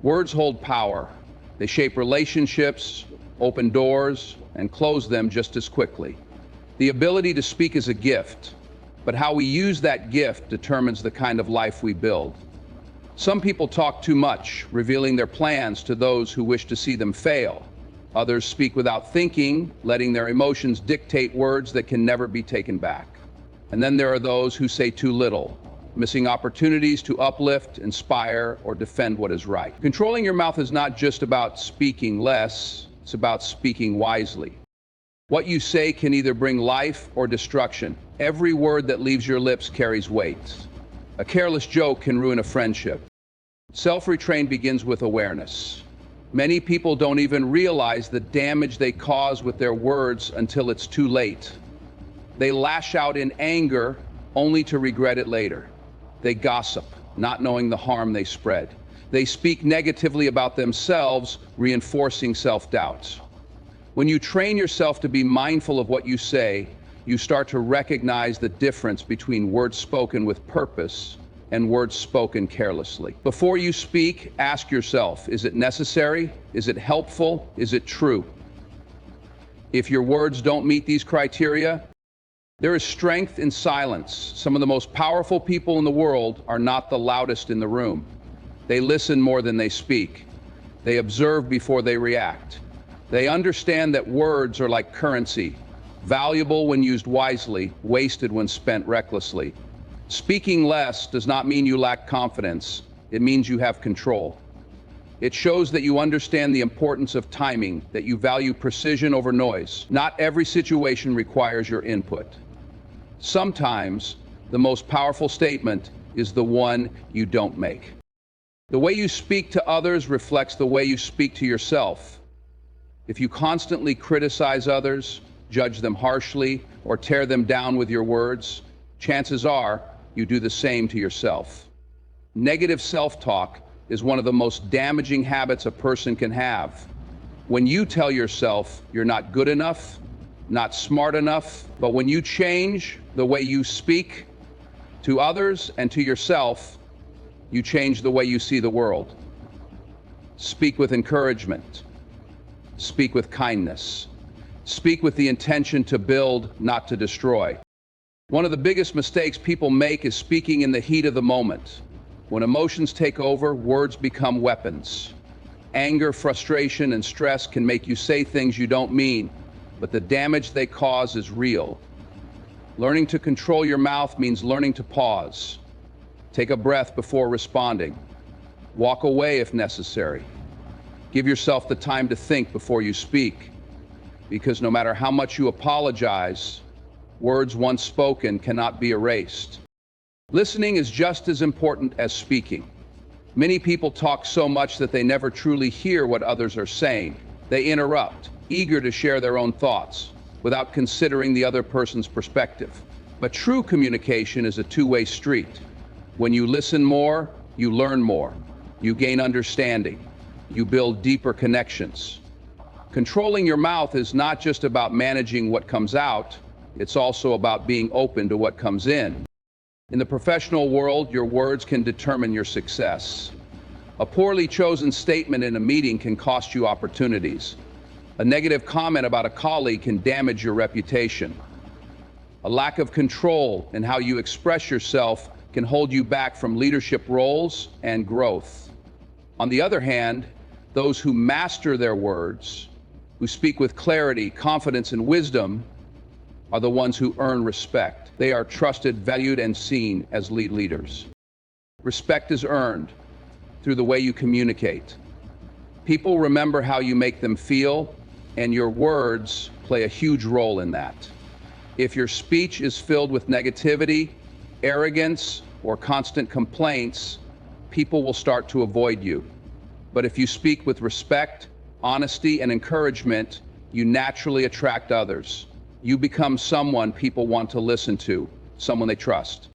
Words hold power. They shape relationships, open doors, and close them just as quickly. The ability to speak is a gift, but how we use that gift determines the kind of life we build. Some people talk too much, revealing their plans to those who wish to see them fail. Others speak without thinking, letting their emotions dictate words that can never be taken back. And then there are those who say too little, missing opportunities to uplift, inspire, or defend what is right. Controlling your mouth is not just about speaking less, it's about speaking wisely. What you say can either bring life or destruction. Every word that leaves your lips carries weight. A careless joke can ruin a friendship. Self-restraint begins with awareness. Many people don't even realize the damage they cause with their words until it's too late. They lash out in anger only to regret it later. They gossip, not knowing the harm they spread. They speak negatively about themselves, reinforcing self-doubt. When you train yourself to be mindful of what you say, you start to recognize the difference between words spoken with purpose and words spoken carelessly. Before you speak, ask yourself, is it necessary? Is it helpful? Is it true? If your words don't meet these criteria, there is strength in silence. Some of the most powerful people in the world are not the loudest in the room. They listen more than they speak. They observe before they react. They understand that words are like currency, valuable when used wisely, wasted when spent recklessly. Speaking less does not mean you lack confidence. It means you have control. It shows that you understand the importance of timing, that you value precision over noise. Not every situation requires your input. Sometimes, the most powerful statement is the one you don't make. The way you speak to others reflects the way you speak to yourself. If you constantly criticize others, judge them harshly, or tear them down with your words, chances are you do the same to yourself. Negative self-talk is one of the most damaging habits a person can have. When you tell yourself you're not good enough, not smart enough, but when you change the way you speak to others and to yourself, you change the way you see the world. Speak with encouragement. Speak with kindness. Speak with the intention to build, not to destroy. One of the biggest mistakes people make is speaking in the heat of the moment. When emotions take over, words become weapons. Anger, frustration, and stress can make you say things you don't mean, but the damage they cause is real. Learning to control your mouth means learning to pause. Take a breath before responding. Walk away if necessary. Give yourself the time to think before you speak, because no matter how much you apologize, words once spoken cannot be erased. Listening is just as important as speaking. Many people talk so much that they never truly hear what others are saying. They interrupt, eager to share their own thoughts, without considering the other person's perspective. But true communication is a two-way street. When you listen more, you learn more. You gain understanding. You build deeper connections. Controlling your mouth is not just about managing what comes out, it's also about being open to what comes in. In the professional world, your words can determine your success. A poorly chosen statement in a meeting can cost you opportunities. A negative comment about a colleague can damage your reputation. A lack of control in how you express yourself can hold you back from leadership roles and growth. On the other hand, those who master their words, who speak with clarity, confidence, and wisdom, are the ones who earn respect. They are trusted, valued, and seen as leaders. Respect is earned through the way you communicate. People remember how you make them feel, and your words play a huge role in that. If your speech is filled with negativity, arrogance, or constant complaints, people will start to avoid you. But if you speak with respect, honesty, and encouragement, you naturally attract others. You become someone people want to listen to, someone they trust.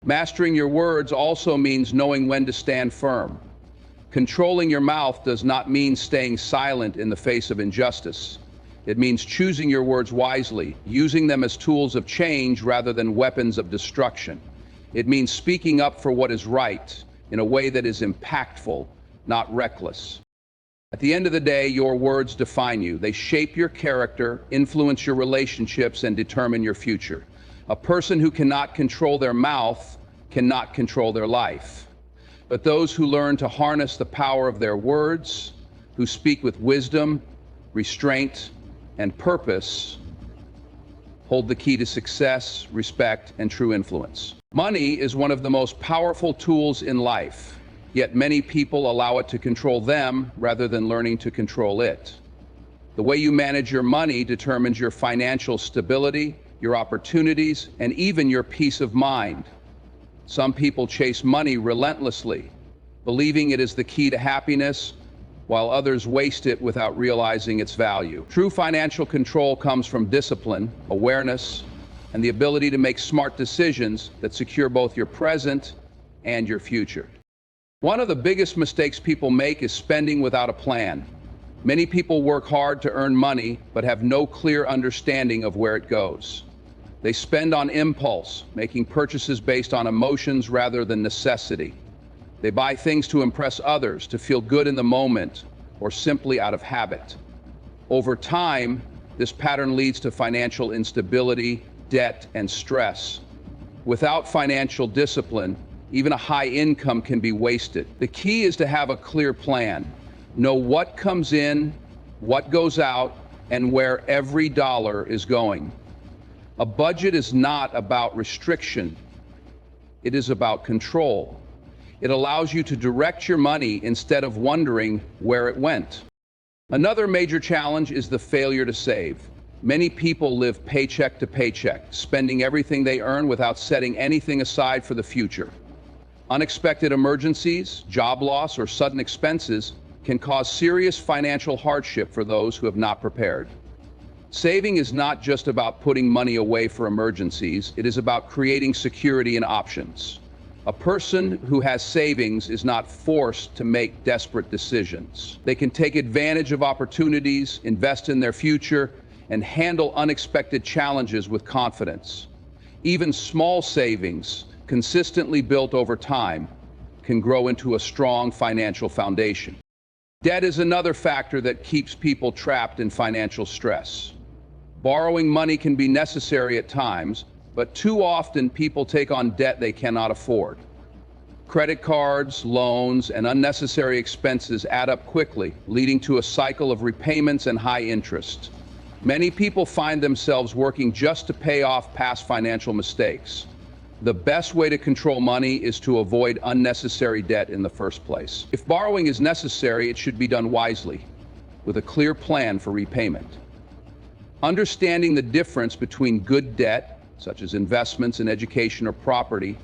Mastering your words also means knowing when to stand firm. Controlling your mouth does not mean staying silent in the face of injustice. It means choosing your words wisely, using them as tools of change rather than weapons of destruction. It means speaking up for what is right in a way that is impactful, not reckless. At the end of the day, your words define you. They shape your character, influence your relationships, and determine your future. A person who cannot control their mouth cannot control their life. But those who learn to harness the power of their words, who speak with wisdom, restraint, and purpose, hold the key to success, respect, and true influence. Money is one of the most powerful tools in life, yet many people allow it to control them rather than learning to control it. The way you manage your money determines your financial stability, your opportunities, and even your peace of mind. Some people chase money relentlessly, believing it is the key to happiness, while others waste it without realizing its value. True financial control comes from discipline, awareness, and the ability to make smart decisions that secure both your present and your future. One of the biggest mistakes people make is spending without a plan. Many people work hard to earn money, but have no clear understanding of where it goes. They spend on impulse, making purchases based on emotions rather than necessity. They buy things to impress others, to feel good in the moment, or simply out of habit. Over time, this pattern leads to financial instability, debt, and stress. Without financial discipline, even a high income can be wasted. The key is to have a clear plan. Know what comes in, what goes out, and where every dollar is going. A budget is not about restriction. It is about control. It allows you to direct your money instead of wondering where it went. Another major challenge is the failure to save. Many people live paycheck to paycheck, spending everything they earn without setting anything aside for the future. Unexpected emergencies, job loss, or sudden expenses can cause serious financial hardship for those who have not prepared. Saving is not just about putting money away for emergencies, it is about creating security and options. A person who has savings is not forced to make desperate decisions. They can take advantage of opportunities, invest in their future, and handle unexpected challenges with confidence. Even small savings, consistently built over time, can grow into a strong financial foundation. Debt is another factor that keeps people trapped in financial stress. Borrowing money can be necessary at times, but too often people take on debt they cannot afford. Credit cards, loans, and unnecessary expenses add up quickly, leading to a cycle of repayments and high interest. Many people find themselves working just to pay off past financial mistakes. The best way to control money is to avoid unnecessary debt in the first place. If borrowing is necessary, it should be done wisely, with a clear plan for repayment. Understanding the difference between good debt, such as investments in education or property,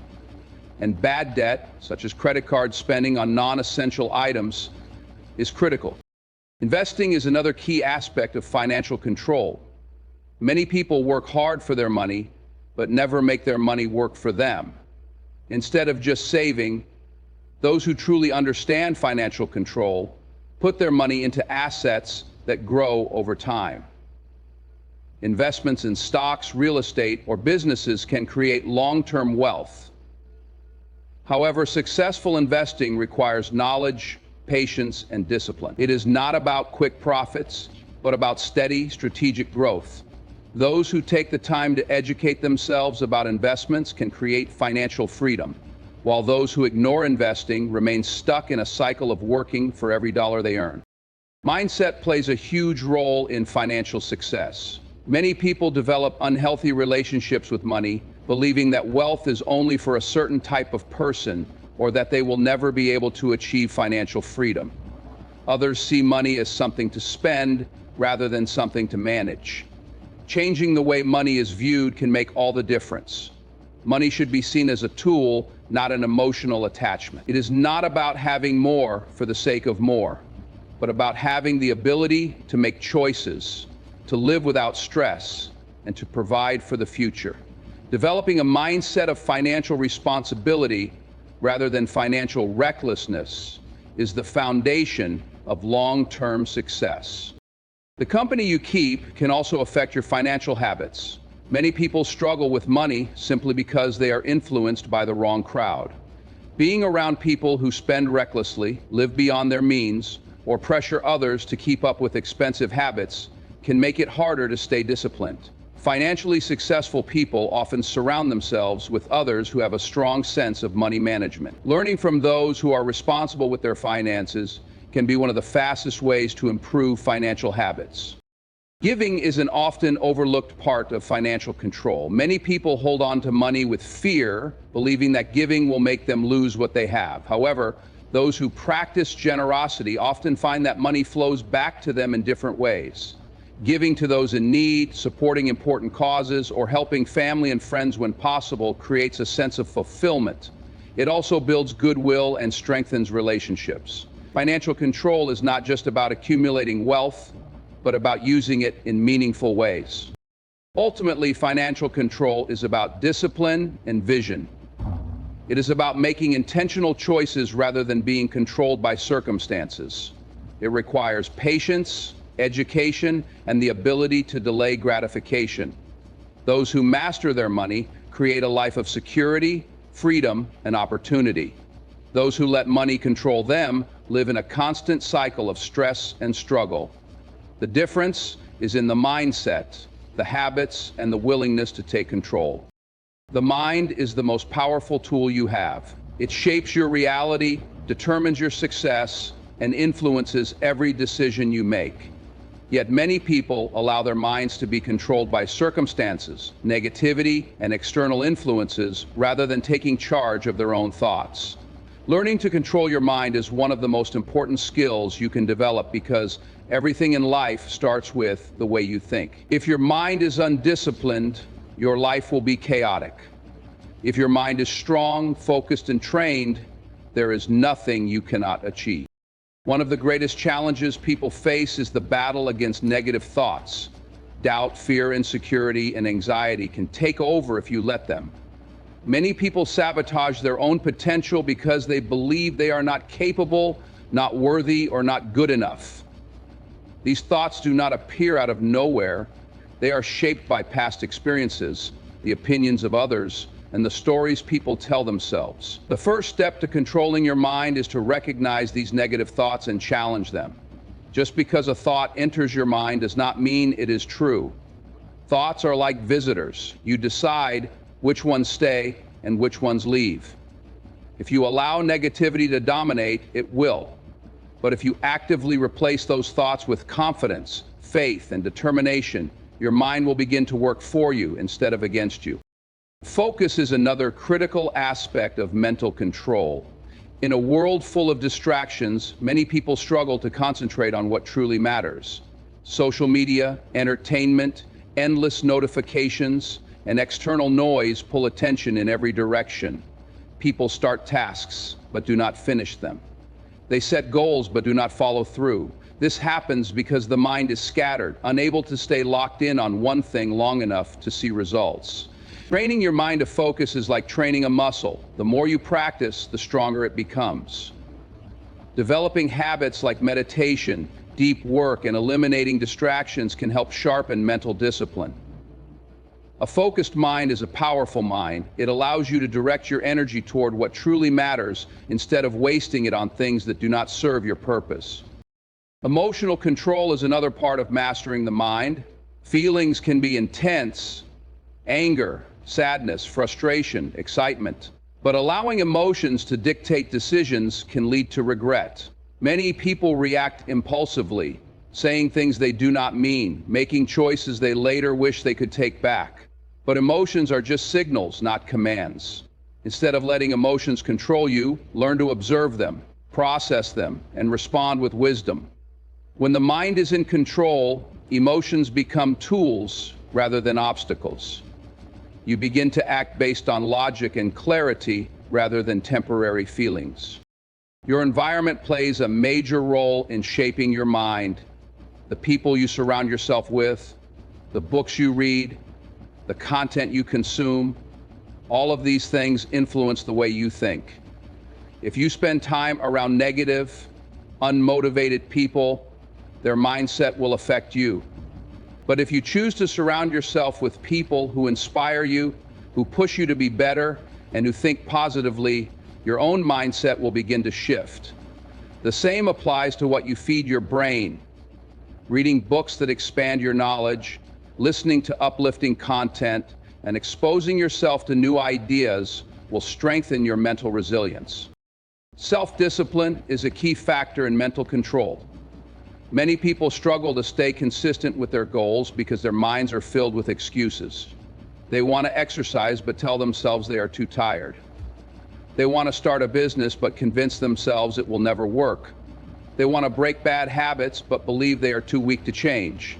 and bad debt, such as credit card spending on non-essential items, is critical. Investing is another key aspect of financial control. Many people work hard for their money, but never make their money work for them. Instead of just saving, those who truly understand financial control put their money into assets that grow over time. Investments in stocks, real estate, or businesses can create long-term wealth. However, successful investing requires knowledge, patience, and discipline. It is not about quick profits, but about steady, strategic growth. Those who take the time to educate themselves about investments can create financial freedom, while those who ignore investing remain stuck in a cycle of working for every dollar they earn. Mindset plays a huge role in financial success. Many people develop unhealthy relationships with money, believing that wealth is only for a certain type of person or that they will never be able to achieve financial freedom. Others see money as something to spend rather than something to manage. Changing the way money is viewed can make all the difference. Money should be seen as a tool, not an emotional attachment. It is not about having more for the sake of more, but about having the ability to make choices, to live without stress, and to provide for the future. Developing a mindset of financial responsibility rather than financial recklessness is the foundation of long-term success. The company you keep can also affect your financial habits. Many people struggle with money simply because they are influenced by the wrong crowd. Being around people who spend recklessly, live beyond their means, or pressure others to keep up with expensive habits can make it harder to stay disciplined. Financially successful people often surround themselves with others who have a strong sense of money management. Learning from those who are responsible with their finances can be one of the fastest ways to improve financial habits. Giving is an often overlooked part of financial control. Many people hold on to money with fear, believing that giving will make them lose what they have. However, those who practice generosity often find that money flows back to them in different ways. Giving to those in need, supporting important causes, or helping family and friends when possible creates a sense of fulfillment. It also builds goodwill and strengthens relationships. Financial control is not just about accumulating wealth, but about using it in meaningful ways. Ultimately, financial control is about discipline and vision. It is about making intentional choices rather than being controlled by circumstances. It requires patience, education, and the ability to delay gratification. Those who master their money create a life of security, freedom, and opportunity. Those who let money control them live in a constant cycle of stress and struggle. The difference is in the mindset, the habits, and the willingness to take control. The mind is the most powerful tool you have. It shapes your reality, determines your success, and influences every decision you make. Yet many people allow their minds to be controlled by circumstances, negativity, and external influences rather than taking charge of their own thoughts. Learning to control your mind is one of the most important skills you can develop because everything in life starts with the way you think. If your mind is undisciplined, your life will be chaotic. If your mind is strong, focused, and trained, there is nothing you cannot achieve. One of the greatest challenges people face is the battle against negative thoughts. Doubt, fear, insecurity, and anxiety can take over if you let them. Many people sabotage their own potential because they believe they are not capable, not worthy, or not good enough. These thoughts do not appear out of nowhere. They are shaped by past experiences, the opinions of others, and the stories people tell themselves. The first step to controlling your mind is to recognize these negative thoughts and challenge them. Just because a thought enters your mind does not mean it is true. Thoughts are like visitors. You decide which ones stay and which ones leave. If you allow negativity to dominate, it will. But if you actively replace those thoughts with confidence, faith, and determination, your mind will begin to work for you instead of against you. Focus is another critical aspect of mental control. In a world full of distractions, many people struggle to concentrate on what truly matters. Social media, entertainment, endless notifications, and external noise pull attention in every direction. People start tasks, but do not finish them. They set goals, but do not follow through. This happens because the mind is scattered, unable to stay locked in on one thing long enough to see results. Training your mind to focus is like training a muscle. The more you practice, the stronger it becomes. Developing habits like meditation, deep work, and eliminating distractions can help sharpen mental discipline. A focused mind is a powerful mind. It allows you to direct your energy toward what truly matters instead of wasting it on things that do not serve your purpose. Emotional control is another part of mastering the mind. Feelings can be intense: anger, sadness, frustration, excitement. But allowing emotions to dictate decisions can lead to regret. Many people react impulsively, saying things they do not mean, making choices they later wish they could take back. But emotions are just signals, not commands. Instead of letting emotions control you, learn to observe them, process them, and respond with wisdom. When the mind is in control, emotions become tools rather than obstacles. You begin to act based on logic and clarity rather than temporary feelings. Your environment plays a major role in shaping your mind. The people you surround yourself with, the books you read, the content you consume, all of these things influence the way you think. If you spend time around negative, unmotivated people, their mindset will affect you. But if you choose to surround yourself with people who inspire you, who push you to be better, and who think positively, your own mindset will begin to shift. The same applies to what you feed your brain. Reading books that expand your knowledge, listening to uplifting content, and exposing yourself to new ideas will strengthen your mental resilience. Self-discipline is a key factor in mental control. Many people struggle to stay consistent with their goals because their minds are filled with excuses. They want to exercise but tell themselves they are too tired. They want to start a business but convince themselves it will never work. They want to break bad habits but believe they are too weak to change.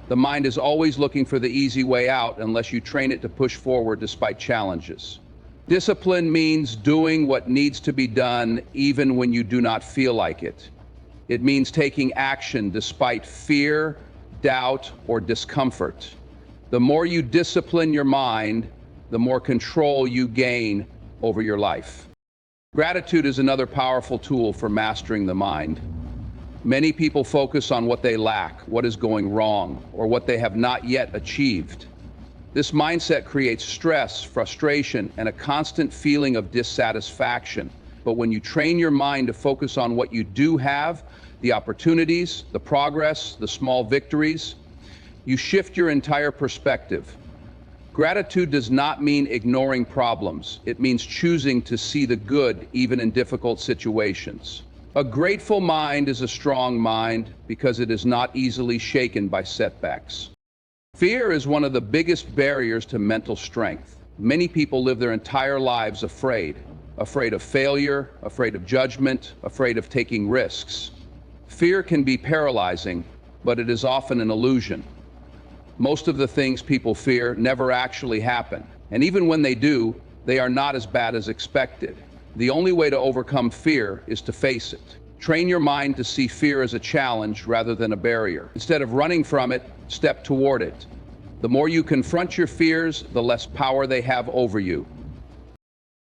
The mind is always looking for the easy way out unless you train it to push forward despite challenges. Discipline means doing what needs to be done even when you do not feel like it. It means taking action despite fear, doubt, or discomfort. The more you discipline your mind, the more control you gain over your life. Gratitude is another powerful tool for mastering the mind. Many people focus on what they lack, what is going wrong, or what they have not yet achieved. This mindset creates stress, frustration, and a constant feeling of dissatisfaction. But when you train your mind to focus on what you do have, the opportunities, the progress, the small victories, you shift your entire perspective. Gratitude does not mean ignoring problems. It means choosing to see the good even in difficult situations. A grateful mind is a strong mind because it is not easily shaken by setbacks. Fear is one of the biggest barriers to mental strength. Many people live their entire lives afraid of failure, afraid of judgment, afraid of taking risks. Fear can be paralyzing, but it is often an illusion. Most of the things people fear never actually happen, and even when they do, they are not as bad as expected. The only way to overcome fear is to face it. Train your mind to see fear as a challenge rather than a barrier. Instead of running from it, step toward it. The more you confront your fears, the less power they have over you.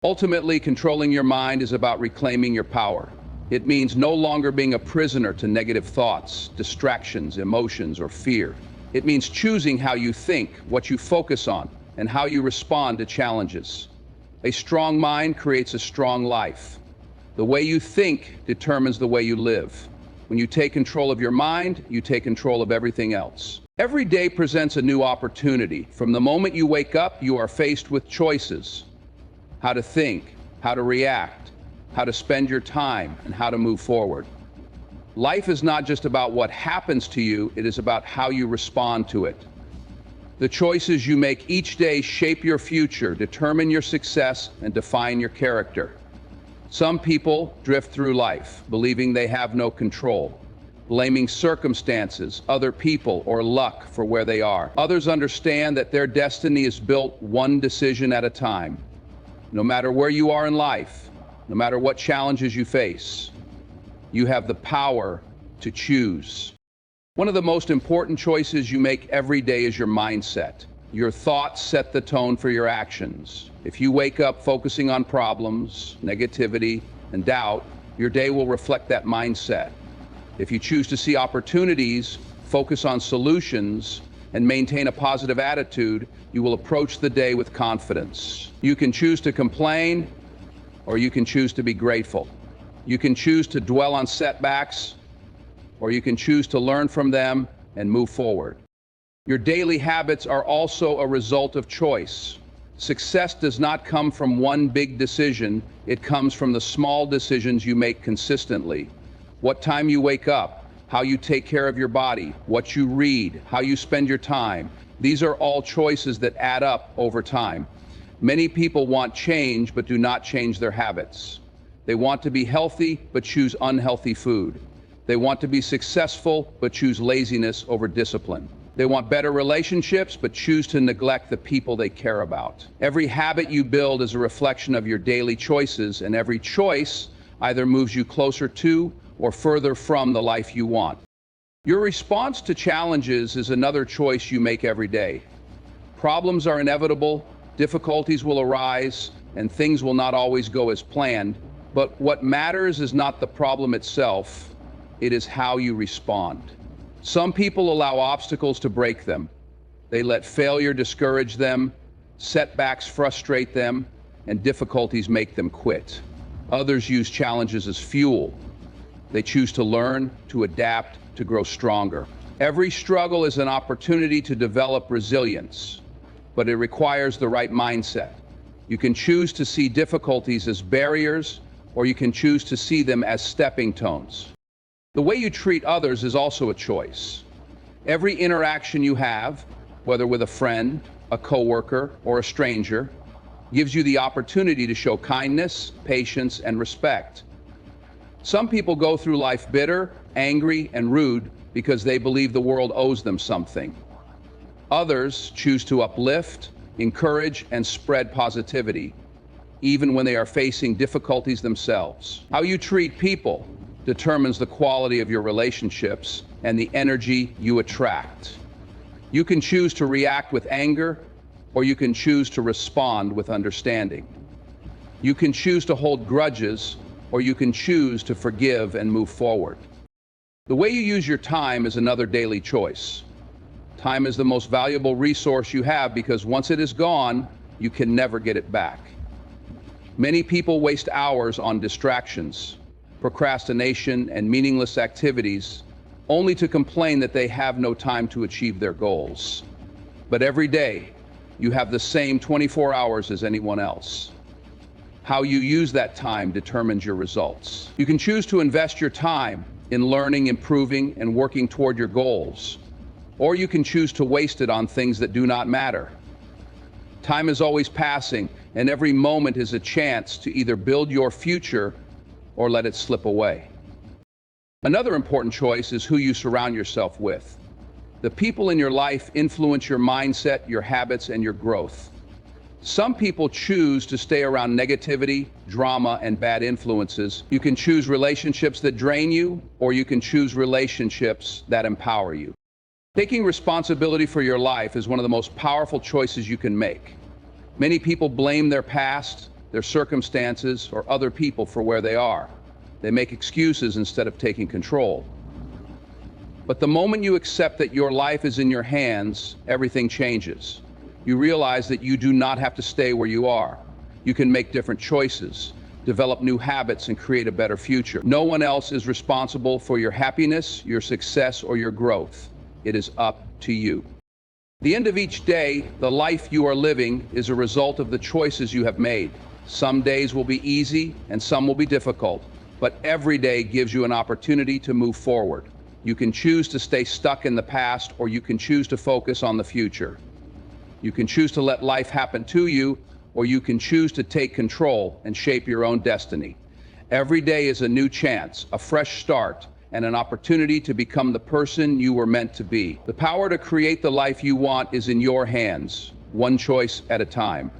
Ultimately, controlling your mind is about reclaiming your power. It means no longer being a prisoner to negative thoughts, distractions, emotions, or fear. It means choosing how you think, what you focus on, and how you respond to challenges. A strong mind creates a strong life. The way you think determines the way you live. When you take control of your mind, you take control of everything else. Every day presents a new opportunity. From the moment you wake up, you are faced with choices. How to think, how to react, how to spend your time, and how to move forward. Life is not just about what happens to you, it is about how you respond to it. The choices you make each day shape your future, determine your success, and define your character. Some people drift through life, believing they have no control, blaming circumstances, other people, or luck for where they are. Others understand that their destiny is built one decision at a time. No matter where you are in life, no matter what challenges you face, you have the power to choose. One of the most important choices you make every day is your mindset. Your thoughts set the tone for your actions. If you wake up focusing on problems, negativity, and doubt, your day will reflect that mindset. If you choose to see opportunities, focus on solutions, and maintain a positive attitude, you will approach the day with confidence. You can choose to complain, or you can choose to be grateful. You can choose to dwell on setbacks, or you can choose to learn from them and move forward. Your daily habits are also a result of choice. Success does not come from one big decision, it comes from the small decisions you make consistently. What time you wake up, how you take care of your body, what you read, how you spend your time. These are all choices that add up over time. Many people want change but do not change their habits. They want to be healthy but choose unhealthy food. They want to be successful but choose laziness over discipline. They want better relationships but choose to neglect the people they care about. Every habit you build is a reflection of your daily choices, and every choice either moves you closer to or further from the life you want. Your response to challenges is another choice you make every day. Problems are inevitable, difficulties will arise, and things will not always go as planned. But what matters is not the problem itself, it is how you respond. Some people allow obstacles to break them. They let failure discourage them, setbacks frustrate them, and difficulties make them quit. Others use challenges as fuel. They choose to learn, to adapt, to grow stronger. Every struggle is an opportunity to develop resilience, but it requires the right mindset. You can choose to see difficulties as barriers, or you can choose to see them as stepping stones. The way you treat others is also a choice. Every interaction you have, whether with a friend, a coworker, or a stranger, gives you the opportunity to show kindness, patience, and respect. Some people go through life bitter, angry, and rude because they believe the world owes them something. Others choose to uplift, encourage, and spread positivity, even when they are facing difficulties themselves. How you treat people determines the quality of your relationships and the energy you attract. You can choose to react with anger, or you can choose to respond with understanding. You can choose to hold grudges, or you can choose to forgive and move forward. The way you use your time is another daily choice. Time is the most valuable resource you have because once it is gone, you can never get it back. Many people waste hours on distractions, procrastination, and meaningless activities, only to complain that they have no time to achieve their goals. But every day, you have the same 24 hours as anyone else. How you use that time determines your results. You can choose to invest your time in learning, improving, and working toward your goals, or you can choose to waste it on things that do not matter. Time is always passing, and every moment is a chance to either build your future or let it slip away. Another important choice is who you surround yourself with. The people in your life influence your mindset, your habits, and your growth. Some people choose to stay around negativity, drama, and bad influences. You can choose relationships that drain you, or you can choose relationships that empower you. Taking responsibility for your life is one of the most powerful choices you can make. Many people blame their past, their circumstances, or other people for where they are. They make excuses instead of taking control. But the moment you accept that your life is in your hands, everything changes. You realize that you do not have to stay where you are. You can make different choices, develop new habits, and create a better future. No one else is responsible for your happiness, your success, or your growth. It is up to you. At the end of each day, the life you are living is a result of the choices you have made. Some days will be easy and some will be difficult, but every day gives you an opportunity to move forward. You can choose to stay stuck in the past, or you can choose to focus on the future. You can choose to let life happen to you, or you can choose to take control and shape your own destiny. Every day is a new chance, a fresh start, and an opportunity to become the person you were meant to be. The power to create the life you want is in your hands, one choice at a time.